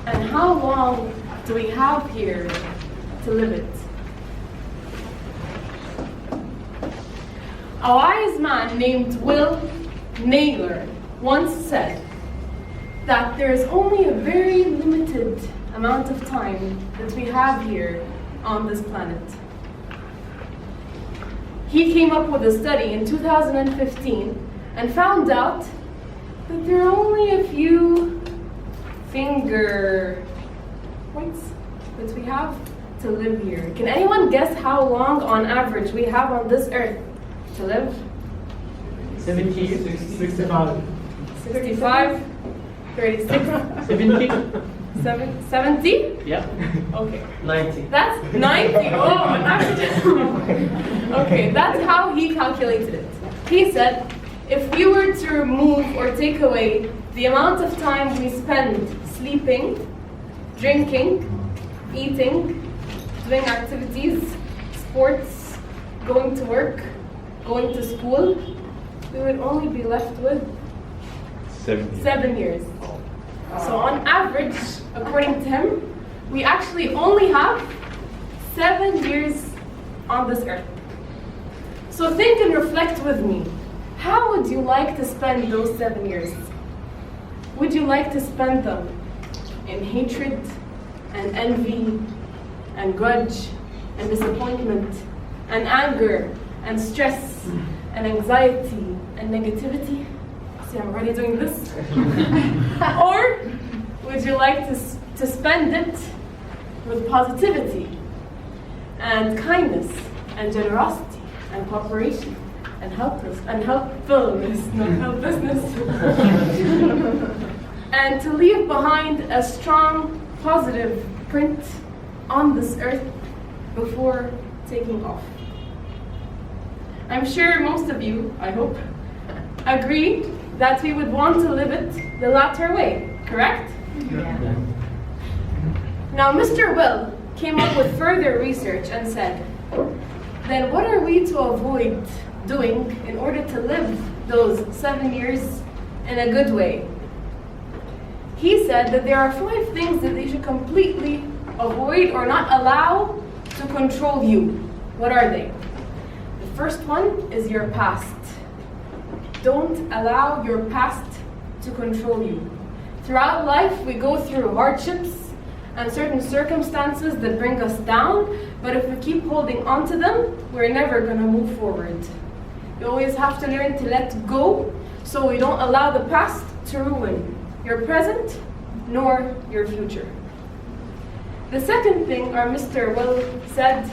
And how long do we have here to live it? A wise man named Will Naylor once said that there is only a very limited amount of time that we have here on this planet. He came up with a study in 2015 and found out that there are only a few finger points that we have to live here. Can anyone guess how long on average we have on this earth to live? 70, 65. 65, 36, 70? 70? Yeah. Okay. 90. That's 90. Oh, okay, that's how he calculated it. He said, if we were to remove or take away the amount of time we spend sleeping, drinking, eating, doing activities, sports, going to work, going to school, we would only be left with 7 years. So on average, according to him, we actually only have 7 years on this earth. So think and reflect with me. How would you like to spend those 7 years? Would you like to spend them in hatred and envy and grudge and disappointment and anger and stress and anxiety and negativity? See, I'm already doing this. Or would you like to spend it with positivity and kindness and generosity and cooperation and helpfulness, not helplessness, and to leave behind a strong, positive print on this earth before taking off? I'm sure most of you, I hope, agree that we would want to live it the latter way, correct? Yeah. Now, Mr. Will came up with further research and said, then what are we to avoid doing in order to live those 7 years in a good way? He said that there are 5 things that they should completely avoid or not allow to control you. What are they? The first one is your past. Don't allow your past to control you. Throughout life, we go through hardships and certain circumstances that bring us down, but if we keep holding on to them, we're never going to move forward. You always have to learn to let go so we don't allow the past to ruin your present nor your future. The second thing our Mr. Will said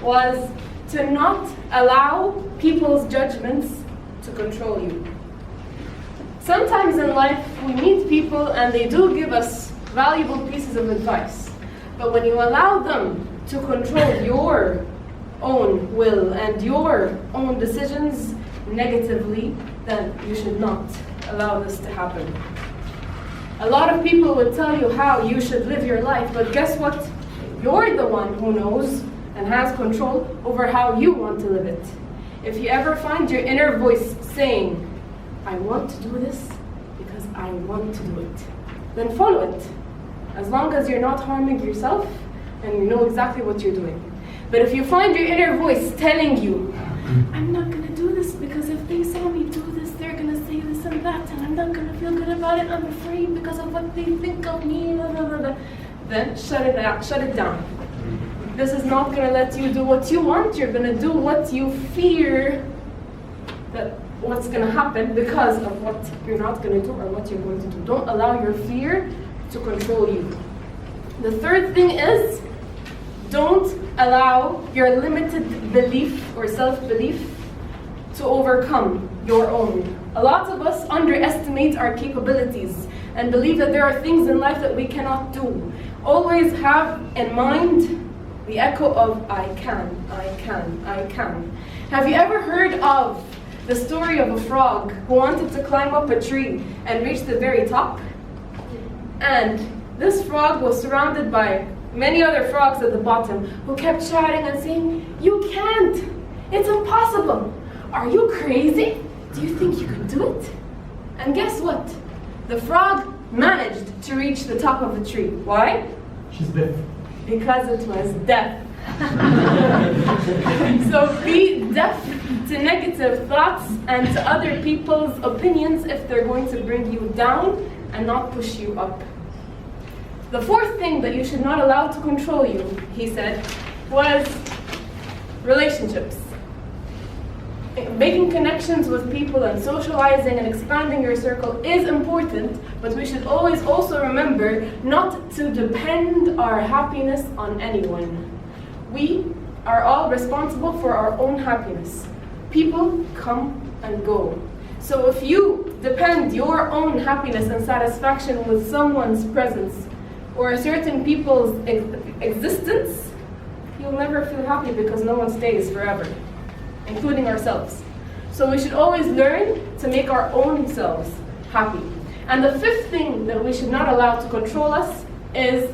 was to not allow people's judgments to control you. Sometimes in life we meet people and they do give us valuable pieces of advice, but when you allow them to control your own will and your own decisions negatively, then you should not allow this to happen. A lot of people will tell you how you should live your life, but guess what? You're the one who knows and has control over how you want to live it. If you ever find your inner voice saying, I want to do this because I want to do it, then follow it. As long as you're not harming yourself and you know exactly what you're doing. But if you find your inner voice telling you, I'm not going to do this because if they saw me do this, they're going to say this and that, and I'm not going to feel good about it, I'm afraid because of what they think of me, blah, blah, blah, blah. Then shut it out, shut it down. This is not going to let you do what you want. You're going to do what you fear that what's going to happen because of what you're not going to do or what you're going to do. Don't allow your fear to control you. The third thing is, don't allow your limited belief or self-belief to overcome your own. A lot of us underestimate our capabilities and believe that there are things in life that we cannot do. Always have in mind the echo of I can, I can, I can. Have you ever heard of the story of a frog who wanted to climb up a tree and reach the very top? And this frog was surrounded by many other frogs at the bottom who kept shouting and saying, you can't, it's impossible. Are you crazy? Do you think you can do it? And guess what? The frog managed to reach the top of the tree. Why? She's deaf. Because it was death. So be deaf to negative thoughts and to other people's opinions if they're going to bring you down and not push you up. The fourth thing that you should not allow to control you, he said, was relationships. Making connections with people and socializing and expanding your circle is important, but we should always also remember not to depend our happiness on anyone. We are all responsible for our own happiness. People come and go. So if you depend your own happiness and satisfaction with someone's presence or a certain people's existence, you'll never feel happy because no one stays forever, including ourselves. So we should always learn to make our own selves happy. And the fifth thing that we should not allow to control us is,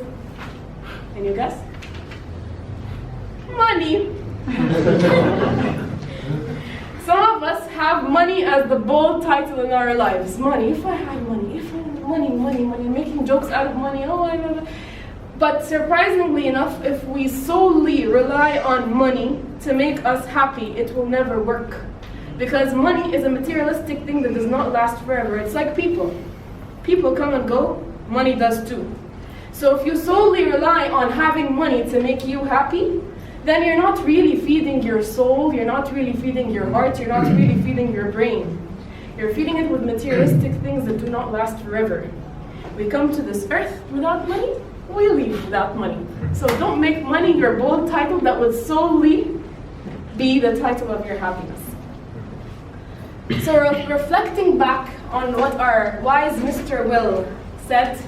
can you guess? Money. Some of us have money as the bold title in our lives. Money, if I had money, money, making jokes out of money, But surprisingly enough, if we solely rely on money to make us happy, it will never work. Because money is a materialistic thing that does not last forever. It's like people. People come and go, money does too. So if you solely rely on having money to make you happy, then you're not really feeding your soul, you're not really feeding your heart, you're not really feeding your brain. You're feeding it with materialistic things that do not last forever. We come to this earth without money, we leave without money. So don't make money your bold title that would solely be the title of your happiness. So reflecting back on what our wise Mr. Will said,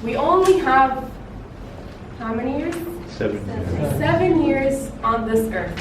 we only have, how many years? 7 years. 7 years on this earth.